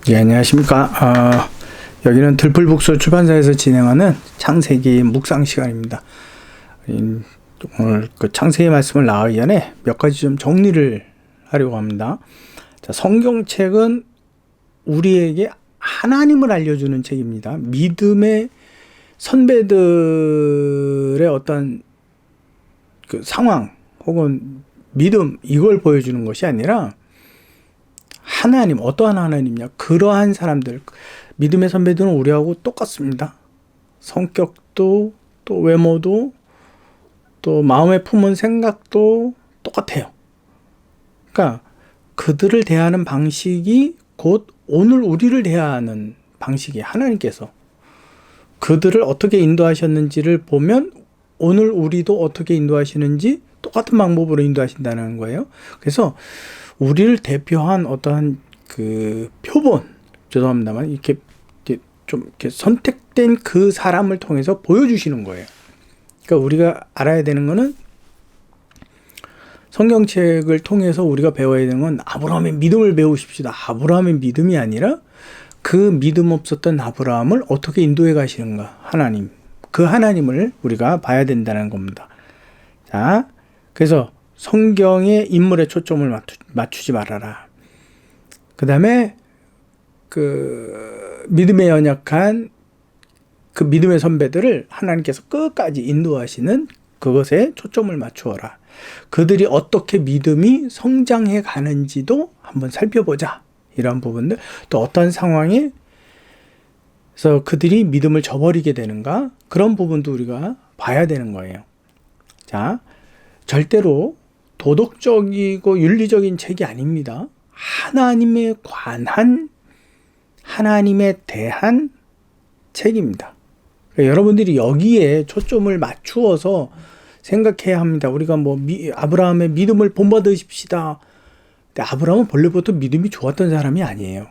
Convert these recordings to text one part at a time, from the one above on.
예, 안녕하십니까. 여기는 들풀북소 출판사에서 진행하는 창세기 묵상 시간입니다. 오늘 그 창세기 말씀을 나가기 전에 몇 가지 좀 정리를 하려고 합니다. 자, 성경책은 우리에게 하나님을 알려주는 책입니다. 믿음의 선배들의 어떤 그 상황 혹은 믿음, 이걸 보여주는 것이 아니라 하나님, 어떠한 하나님이냐, 그러한 사람들, 믿음의 선배들은 우리하고 똑같습니다. 성격도, 또 외모도, 또 마음에 품은 생각도 똑같아요. 그러니까 그들을 대하는 방식이 곧 오늘 우리를 대하는 방식이에요. 하나님께서 그들을 어떻게 인도하셨는지를 보면 오늘 우리도 어떻게 인도하시는지 똑같은 방법으로 인도하신다는 거예요. 그래서 우리를 대표한 어떠한 그 표본, 죄송합니다만 이렇게 좀 이렇게 선택된 그 사람을 통해서 보여주시는 거예요. 그러니까 우리가 알아야 되는 거는, 성경책을 통해서 우리가 배워야 되는 건 아브라함의 믿음을 배우십시다. 아브라함의 믿음이 아니라 그 믿음 없었던 아브라함을 어떻게 인도해 가시는가, 하나님. 그 하나님을 우리가 봐야 된다는 겁니다. 자, 그래서 성경의 인물에 초점을 맞추지 말아라. 그 다음에 그 믿음에 연약한 그 믿음의 선배들을 하나님께서 끝까지 인도하시는 그것에 초점을 맞추어라. 그들이 어떻게 믿음이 성장해 가는지도 한번 살펴보자. 이런 부분들, 또 어떤 상황에서 그들이 믿음을 저버리게 되는가, 그런 부분도 우리가 봐야 되는 거예요. 자, 절대로 도덕적이고 윤리적인 책이 아닙니다. 하나님에 관한, 하나님에 대한 책입니다. 그러니까 여러분들이 여기에 초점을 맞추어서 생각해야 합니다. 우리가 뭐 아브라함의 믿음을 본받으십시다. 근데 아브라함은 본래부터 믿음이 좋았던 사람이 아니에요.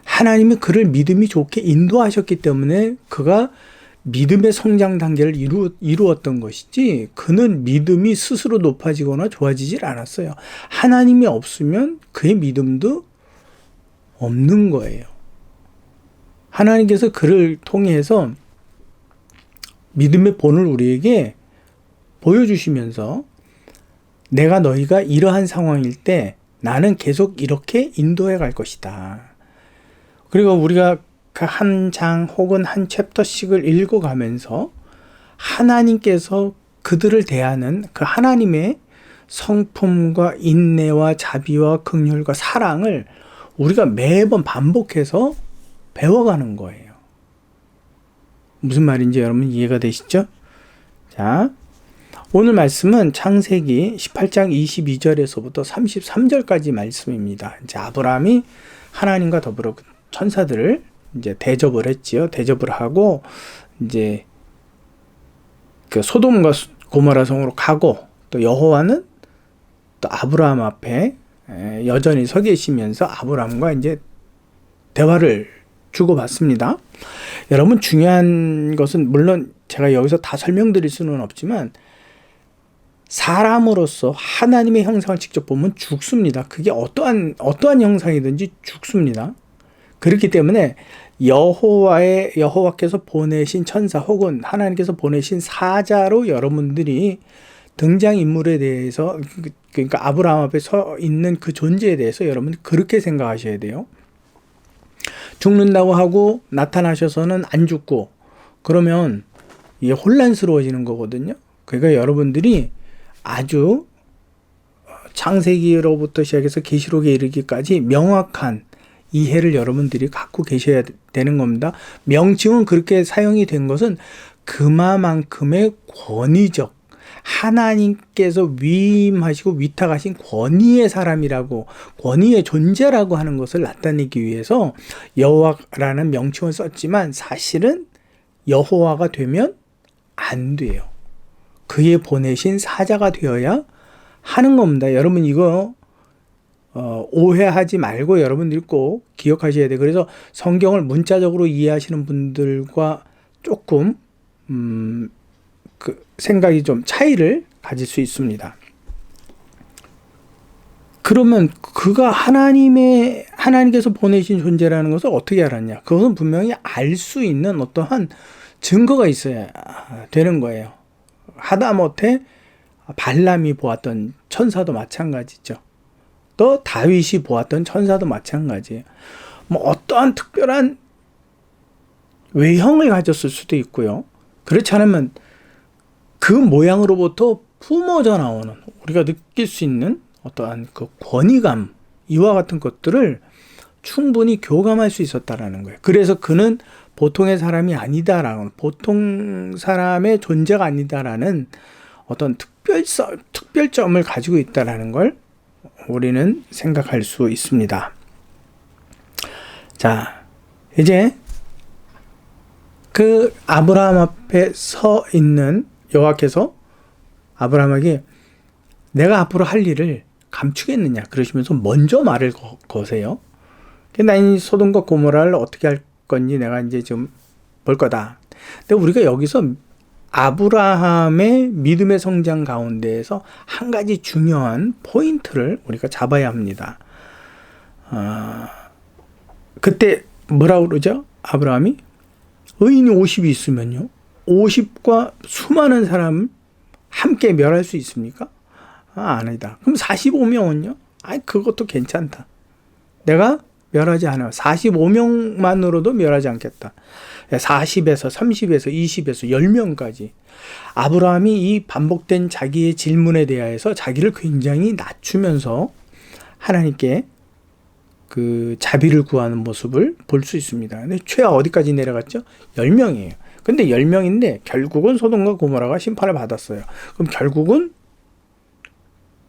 하나님이 그를 믿음이 좋게 인도하셨기 때문에 그가 믿음의 성장 단계를 이루었던 것이지, 그는 믿음이 스스로 높아지거나 좋아지질 않았어요. 하나님이 없으면 그의 믿음도 없는 거예요. 하나님께서 그를 통해서 믿음의 본을 우리에게 보여주시면서, 내가 너희가 이러한 상황일 때 나는 계속 이렇게 인도해 갈 것이다. 그리고 우리가 그 한 장 혹은 한 챕터씩을 읽어가면서 하나님께서 그들을 대하는 그 하나님의 성품과 인내와 자비와 긍휼과 사랑을 우리가 매번 반복해서 배워가는 거예요. 무슨 말인지 여러분 이해가 되시죠? 자, 오늘 말씀은 창세기 18장 22절에서부터 33절까지 말씀입니다. 이제 아브라함이 하나님과 더불어 천사들을 이제 대접을 했지요. 대접을 하고 이제 그 소돔과 고모라 성으로 가고, 또 여호와는 또 아브라함 앞에 여전히 서 계시면서 아브라함과 이제 대화를 주고받습니다. 여러분, 중요한 것은, 물론 제가 여기서 다 설명드릴 수는 없지만, 사람으로서 하나님의 형상을 직접 보면 죽습니다. 그게 어떠한 형상이든지 죽습니다. 그렇기 때문에 여호와께서 보내신 천사 혹은 하나님께서 보내신 사자로 여러분들이 등장인물에 대해서, 그러니까 아브라함 앞에 서 있는 그 존재에 대해서 여러분 그렇게 생각하셔야 돼요. 죽는다고 하고 나타나셔서는 안 죽고 그러면 이게 혼란스러워지는 거거든요. 그러니까 여러분들이 아주 창세기로부터 시작해서 계시록에 이르기까지 명확한 이해를 여러분들이 갖고 계셔야 되는 겁니다. 명칭은 그렇게 사용이 된 것은 그만큼의 권위적, 하나님께서 위임하시고 위탁하신 권위의 사람이라고, 권위의 존재라고 하는 것을 나타내기 위해서 여호와라는 명칭을 썼지만, 사실은 여호와가 되면 안 돼요. 그의 보내신 사자가 되어야 하는 겁니다. 여러분 이거 오해하지 말고 여러분들이 꼭 기억하셔야 돼요. 그래서 성경을 문자적으로 이해하시는 분들과 조금 그 생각이 좀 차이를 가질 수 있습니다. 그러면 그가 하나님의 하나님께서 보내신 존재라는 것을 어떻게 알았냐? 그것은 분명히 알 수 있는 어떠한 증거가 있어야 되는 거예요. 하다못해 발람이 보았던 천사도 마찬가지죠. 또 다윗이 보았던 천사도 마찬가지예요. 뭐 어떠한 특별한 외형을 가졌을 수도 있고요. 그렇지 않으면 그 모양으로부터 품어져 나오는, 우리가 느낄 수 있는 어떠한 그 권위감, 이와 같은 것들을 충분히 교감할 수 있었다라는 거예요. 그래서 그는 보통의 사람이 아니다라는, 보통 사람의 존재가 아니다라는 어떤 특별점을 가지고 있다라는 걸 우리는 생각할 수 있습니다. 자, 이제 그 아브라함 앞에 서 있는 여호와께서 아브라함에게 내가 앞으로 할 일을 감추겠느냐 그러시면서 먼저 말을 거세요. 난 소돔과 고모라를 어떻게 할 건지 내가 이제 좀 볼 거다. 근데 우리가 여기서 아브라함의 믿음의 성장 가운데에서 한 가지 중요한 포인트를 우리가 잡아야 합니다. 그때 뭐라고 그러죠? 아브라함이 의인이 50이 있으면요, 50과 수많은 사람을 함께 멸할 수 있습니까? 아니다. 그럼 45명은요? 그것도 괜찮다. 내가 멸하지 않아요. 45명만으로도 멸하지 않겠다. 40에서 30에서 20에서 10명까지. 아브라함이 이 반복된 자기의 질문에 대하여서 자기를 굉장히 낮추면서 하나님께 그 자비를 구하는 모습을 볼 수 있습니다. 근데 최하 어디까지 내려갔죠? 10명이에요. 근데 10명인데 결국은 소돔과 고모라가 심판을 받았어요. 그럼 결국은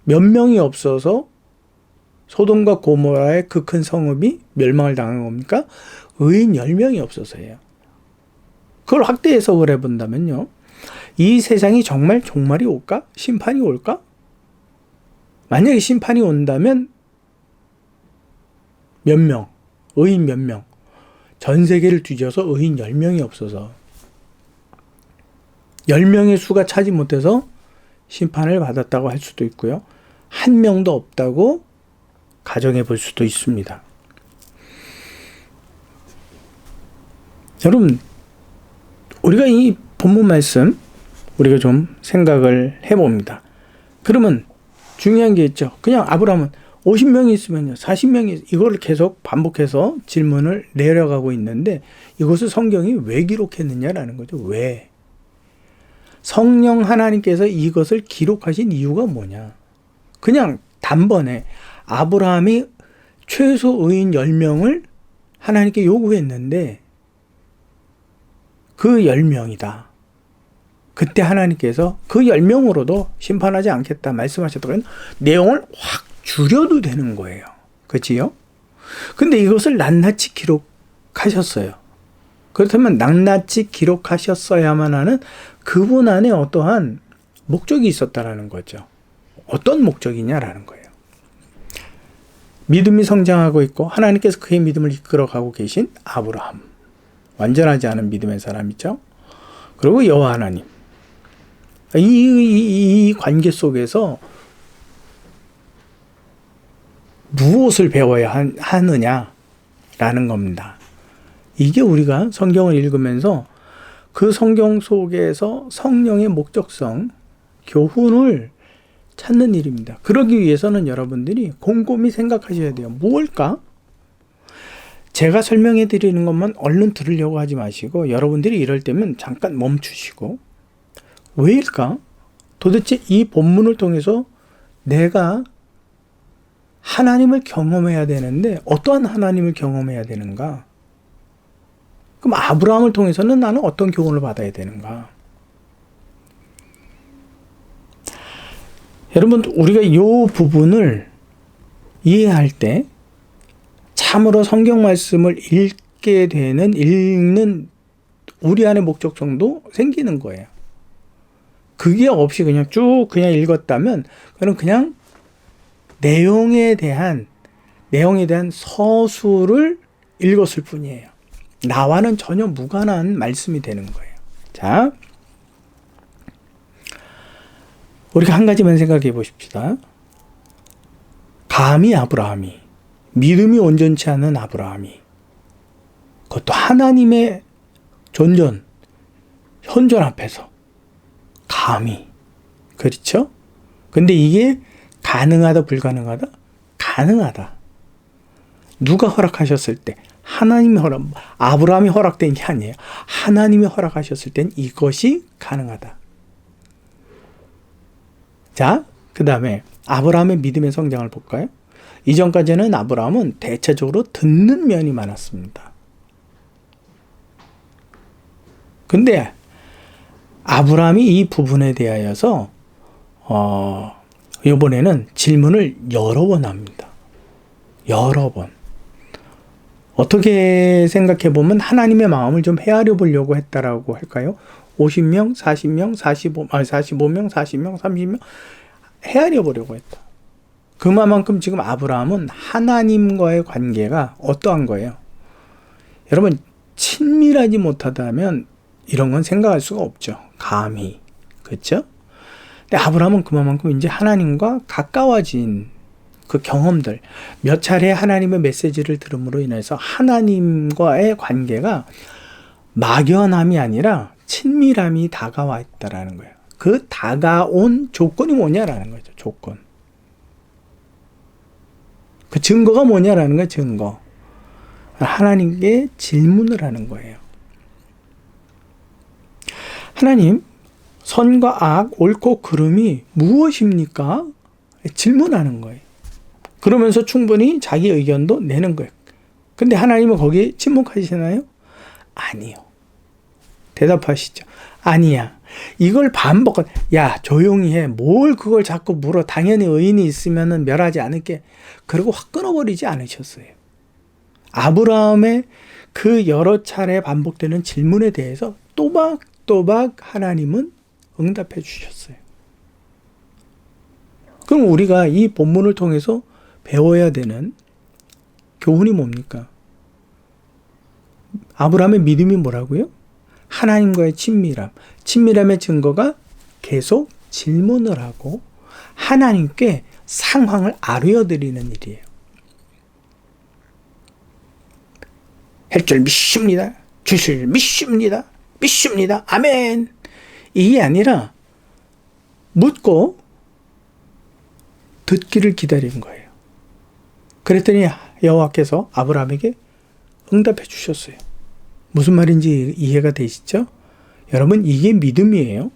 몇 명이 없어서 소돔과 고모라의 그 큰 성읍이 멸망을 당한 겁니까? 의인 10명이 없어서예요. 그걸 확대 해석을 해본다면요, 이 세상이 정말 종말이 올까? 심판이 올까? 만약에 심판이 온다면 몇 명, 의인 몇 명, 전 세계를 뒤져서 의인 10명이 없어서 10명의 수가 차지 못해서 심판을 받았다고 할 수도 있고요, 한 명도 없다고 가정해 볼 수도 있습니다. 여러분, 우리가 이 본문 말씀 우리가 좀 생각을 해봅니다. 그러면 중요한 게 있죠. 그냥 아브라함은 50명이 있으면요, 40명이, 이걸 계속 반복해서 질문을 내려가고 있는데 이것을 성경이 왜 기록했느냐라는 거죠. 왜? 성령 하나님께서 이것을 기록하신 이유가 뭐냐? 그냥 단번에 아브라함이 최소 의인 10명을 하나님께 요구했는데 그 10명이다. 그때 하나님께서 그 10명으로도 심판하지 않겠다 말씀하셨다고 내용을 확 줄여도 되는 거예요. 그치요? 근데 이것을 낱낱이 기록하셨어요. 그렇다면 낱낱이 기록하셨어야만 하는 그분 안에 어떠한 목적이 있었다라는 거죠. 어떤 목적이냐라는 거예요. 믿음이 성장하고 있고 하나님께서 그의 믿음을 이끌어가고 계신 아브라함, 완전하지 않은 믿음의 사람이죠. 그리고 여호와 하나님, 이 관계 속에서 무엇을 배워야 하느냐라는 겁니다. 이게 우리가 성경을 읽으면서 그 성경 속에서 성령의 목적성, 교훈을 찾는 일입니다. 그러기 위해서는 여러분들이 곰곰이 생각하셔야 돼요. 무엇일까? 제가 설명해 드리는 것만 얼른 들으려고 하지 마시고 여러분들이 이럴 때면 잠깐 멈추시고, 왜일까? 도대체 이 본문을 통해서 내가 하나님을 경험해야 되는데 어떠한 하나님을 경험해야 되는가? 그럼 아브라함을 통해서는 나는 어떤 교훈을 받아야 되는가? 여러분, 우리가 이 부분을 이해할 때 참으로 성경 말씀을 읽는 우리 안의 목적성도 생기는 거예요. 그게 없이 그냥 쭉 그냥 읽었다면 그건 그냥 내용에 대한 서술을 읽었을 뿐이에요. 나와는 전혀 무관한 말씀이 되는 거예요. 자, 우리가 한 가지만 생각해 보십시다. 감히 아브라함이 믿음이 온전치 않은 아브라함이, 그것도 하나님의 존전, 현존 앞에서 감히, 그렇죠? 근데 이게 가능하다, 불가능하다? 가능하다. 누가 허락하셨을 때? 하나님이 아브라함이 허락된 게 아니에요. 하나님이 허락하셨을 땐 이것이 가능하다. 자, 그 다음에 아브라함의 믿음의 성장을 볼까요? 이전까지는 아브라함은 대체적으로 듣는 면이 많았습니다. 근데 아브라함이 이 부분에 대하여서 이번에는 질문을 여러 번 합니다. 여러 번. 어떻게 생각해 보면 하나님의 마음을 좀 헤아려 보려고 했다라고 할까요? 50명, 40명, 45명, 40명, 30명 헤아려 보려고 했다. 그만큼 지금 아브라함은 하나님과의 관계가 어떠한 거예요? 여러분, 친밀하지 못하다면 이런 건 생각할 수가 없죠. 감히. 그렇죠? 근데 아브라함은 그만큼 이제 하나님과 가까워진 그 경험들, 몇 차례 하나님의 메시지를 들음으로 인해서 하나님과의 관계가 막연함이 아니라 친밀함이 다가와 있다라는 거예요. 그 다가온 조건이 뭐냐라는 거죠. 조건. 그 증거가 뭐냐라는 거예요. 증거. 하나님께 질문을 하는 거예요. 하나님, 선과 악, 옳고 그름이 무엇입니까? 질문하는 거예요. 그러면서 충분히 자기 의견도 내는 거예요. 근데 하나님은 거기에 침묵하시나요? 아니요. 대답하시죠. 아니야. 이걸 야, 조용히 해. 뭘 그걸 자꾸 물어. 당연히 의인이 있으면 멸하지 않을게. 그리고 확 끊어버리지 않으셨어요. 아브라함의 그 여러 차례 반복되는 질문에 대해서 또박또박 하나님은 응답해 주셨어요. 그럼 우리가 이 본문을 통해서 배워야 되는 교훈이 뭡니까? 아브라함의 믿음이 뭐라고요? 하나님과의 친밀함. 친밀함의 증거가 계속 질문을 하고 하나님께 상황을 알려드리는 일이에요. 할 줄 믿습니다. 주실 믿습니다. 믿습니다. 아멘. 이게 아니라 묻고 듣기를 기다리는 거예요. 그랬더니 여호와께서 아브라함에게 응답해 주셨어요. 무슨 말인지 이해가 되시죠? 여러분, 이게 믿음이에요.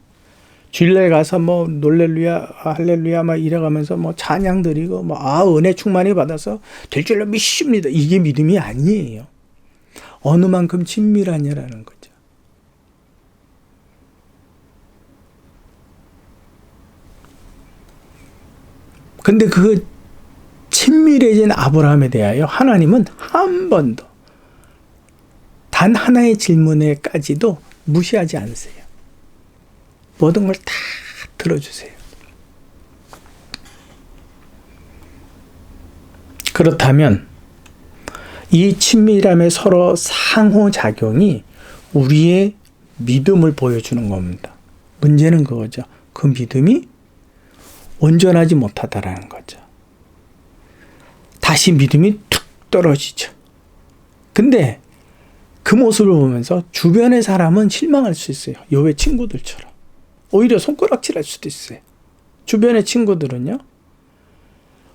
주일날 가서 뭐 놀렐루야, 할렐루야 막 이래가면서 뭐 찬양 드리고 뭐 은혜 충만히 받아서 될 줄로 믿습니다. 이게 믿음이 아니에요. 어느 만큼 친밀하냐라는 거죠. 근데 그 친밀해진 아브라함에 대하여 하나님은 한 번도 단 하나의 질문에까지도 무시하지 않으세요. 모든 걸 다 들어주세요. 그렇다면 이 친밀함의 서로 상호작용이 우리의 믿음을 보여주는 겁니다. 문제는 그거죠. 그 믿음이 온전하지 못하다라는 거죠. 다시 믿음이 툭 떨어지죠. 근데 그 모습을 보면서 주변의 사람은 실망할 수 있어요. 욥의 친구들처럼. 오히려 손가락질할 수도 있어요. 주변의 친구들은요.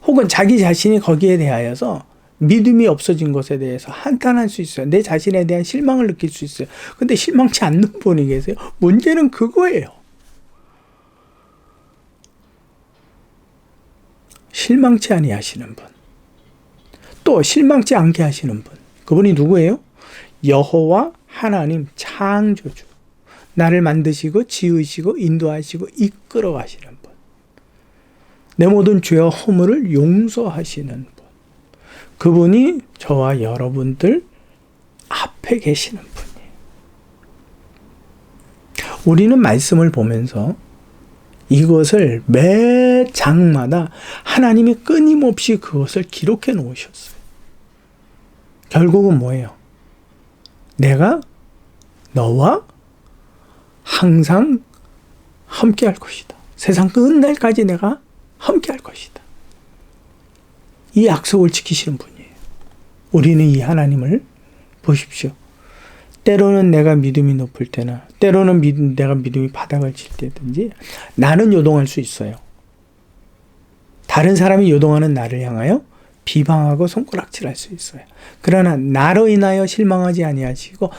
혹은 자기 자신이 거기에 대하여서 믿음이 없어진 것에 대해서 한탄할 수 있어요. 내 자신에 대한 실망을 느낄 수 있어요. 근데 실망치 않는 분이 계세요. 문제는 그거예요. 실망치 아니하시는 분. 또 실망치 않게 하시는 분. 그분이 누구예요? 여호와 하나님 창조주. 나를 만드시고 지으시고 인도하시고 이끌어 가시는 분. 내 모든 죄와 허물을 용서하시는 분. 그분이 저와 여러분들 앞에 계시는 분이에요. 우리는 말씀을 보면서 이것을 매 장마다 하나님이 끊임없이 그것을 기록해 놓으셨어요. 결국은 뭐예요? 내가 너와 항상 함께 할 것이다. 세상 끝날까지 내가 함께 할 것이다. 이 약속을 지키시는 분이에요. 우리는 이 하나님을 보십시오. 때로는 내가 믿음이 높을 때나 때로는 내가 믿음이 바닥을 칠 때든지 나는 요동할 수 있어요. 다른 사람이 요동하는 나를 향하여 비방하고 손가락질할 수 있어요. 그러나 나로 인하여 실망하지 아니하시고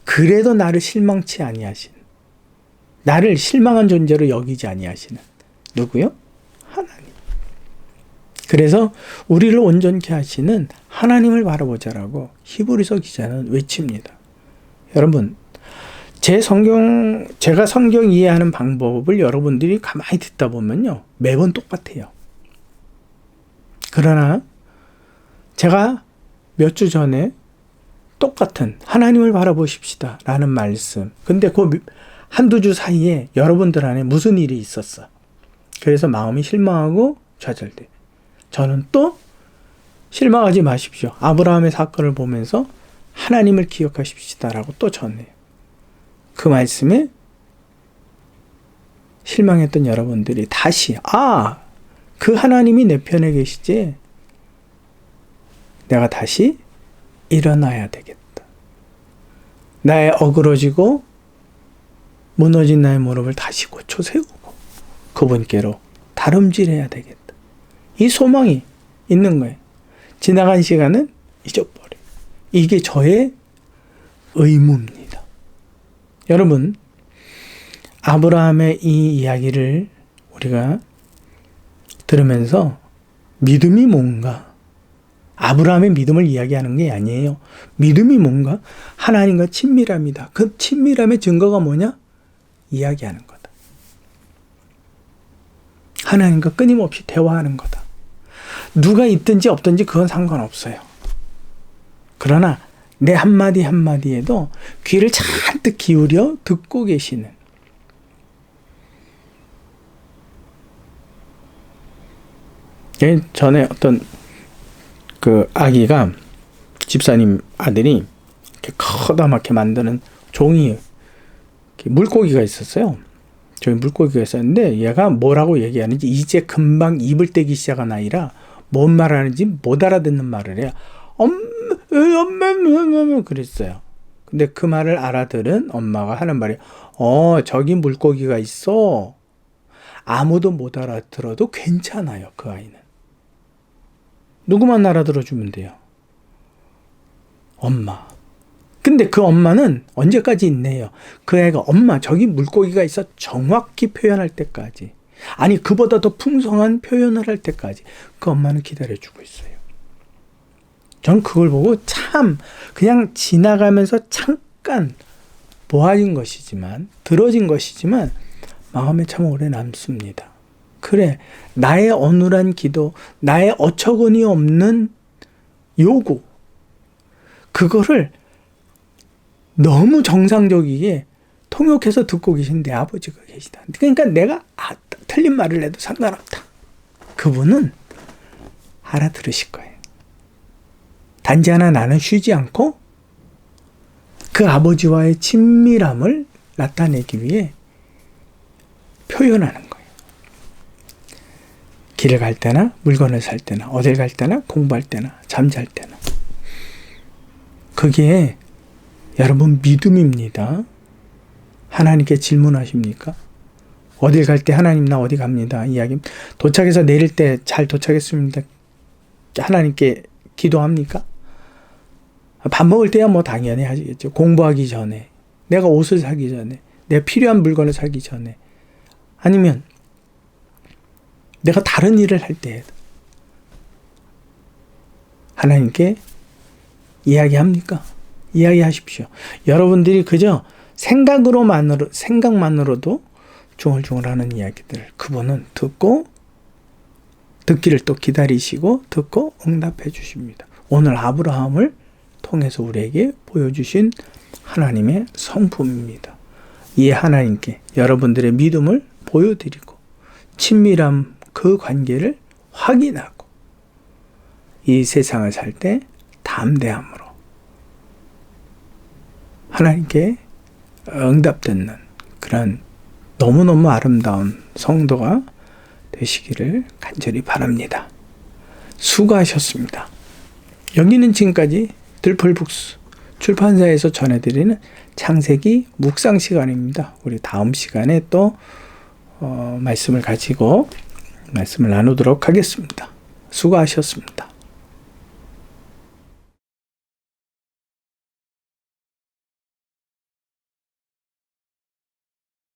그래도 나를 실망치 아니하시는, 나를 실망한 존재로 여기지 아니하시는 누구요? 하나님. 그래서 우리를 온전케 하시는 하나님을 바라보자라고 히브리서 기자는 외칩니다. 여러분, 제가 성경 이해하는 방법을 여러분들이 가만히 듣다 보면요, 매번 똑같아요. 그러나 제가 몇 주 전에 똑같은 하나님을 바라보십시다 라는 말씀, 근데 그 한두 주 사이에 여러분들 안에 무슨 일이 있었어. 그래서 마음이 실망하고 좌절돼. 저는 또 실망하지 마십시오. 아브라함의 사건을 보면서 하나님을 기억하십시다 라고 또 전해요. 그 말씀에 실망했던 여러분들이 다시 그 하나님이 내 편에 계시지, 내가 다시 일어나야 되겠다. 나의 어그러지고 무너진 나의 무릎을 다시 고쳐 세우고 그분께로 다름질해야 되겠다. 이 소망이 있는 거예요. 지나간 시간은 잊어버려. 이게 저의 의무입니다. 여러분, 아브라함의 이 이야기를 우리가 들으면서 믿음이 뭔가, 아브라함의 믿음을 이야기하는 게 아니에요. 믿음이 뭔가? 하나님과 친밀함이다. 그 친밀함의 증거가 뭐냐? 이야기하는 거다. 하나님과 끊임없이 대화하는 거다. 누가 있든지 없든지 그건 상관없어요. 그러나 내 한마디 한마디에도 귀를 잔뜩 기울여 듣고 계시는, 전에 어떤 그 아기가, 집사님 아들이 이렇게 커다랗게 만드는 종이 물고기가 있었어요. 저기 물고기가 있었는데 얘가 뭐라고 얘기하는지 이제 금방 입을 떼기 시작한 아이라 뭔 말하는지 못 알아듣는 말을 해요. 엄마 그랬어요. 근데 그 말을 알아들은 엄마가 하는 말이 저기 물고기가 있어. 아무도 못 알아들어도 괜찮아요. 그 아이는. 누구만 알아들어주면 돼요. 엄마. 근데 그 엄마는 언제까지 있네요. 그 애가 엄마 저기 물고기가 있어 정확히 표현할 때까지, 아니 그보다 더 풍성한 표현을 할 때까지 그 엄마는 기다려주고 있어요. 전 그걸 보고 참 그냥 지나가면서 잠깐 모아진 것이지만, 들어진 것이지만 마음에 참 오래 남습니다. 그래, 나의 어눌한 기도, 나의 어처구니 없는 요구, 그거를 너무 정상적이게 통역해서 듣고 계신 내 아버지가 계시다. 그러니까 내가 틀린 말을 해도 상관없다. 그분은 알아들으실 거예요. 단지 하나, 나는 쉬지 않고 그 아버지와의 친밀함을 나타내기 위해 표현하는 거예요. 길을 갈 때나 물건을 살 때나 어딜 갈 때나 공부할 때나 잠잘 때나. 그게 여러분 믿음입니다. 하나님께 질문하십니까? 어딜 갈 때 하나님 나 어디 갑니다. 이야기. 도착해서 내릴 때 잘 도착했습니다. 하나님께 기도합니까? 밥 먹을 때야 뭐 당연히 하시겠죠. 공부하기 전에, 내가 옷을 사기 전에, 내가 필요한 물건을 사기 전에, 아니면 내가 다른 일을 할 때 하나님께 이야기합니까? 이야기하십시오. 여러분들이 그저 생각만으로도 중얼중얼하는 이야기들, 그분은 듣기를 또 기다리시고 듣고 응답해 주십니다. 오늘 아브라함을 통해서 우리에게 보여주신 하나님의 성품입니다. 이 하나님께 여러분들의 믿음을 보여드리고 친밀함 그 관계를 확인하고 이 세상을 살 때 담대함으로 하나님께 응답듣는 그런 너무너무 아름다운 성도가 되시기를 간절히 바랍니다. 수고하셨습니다. 여기는 지금까지 들펄북스 출판사에서 전해드리는 창세기 묵상 시간입니다. 우리 다음 시간에 또 말씀을 가지고 말씀을 나누도록 하겠습니다. 수고하셨습니다.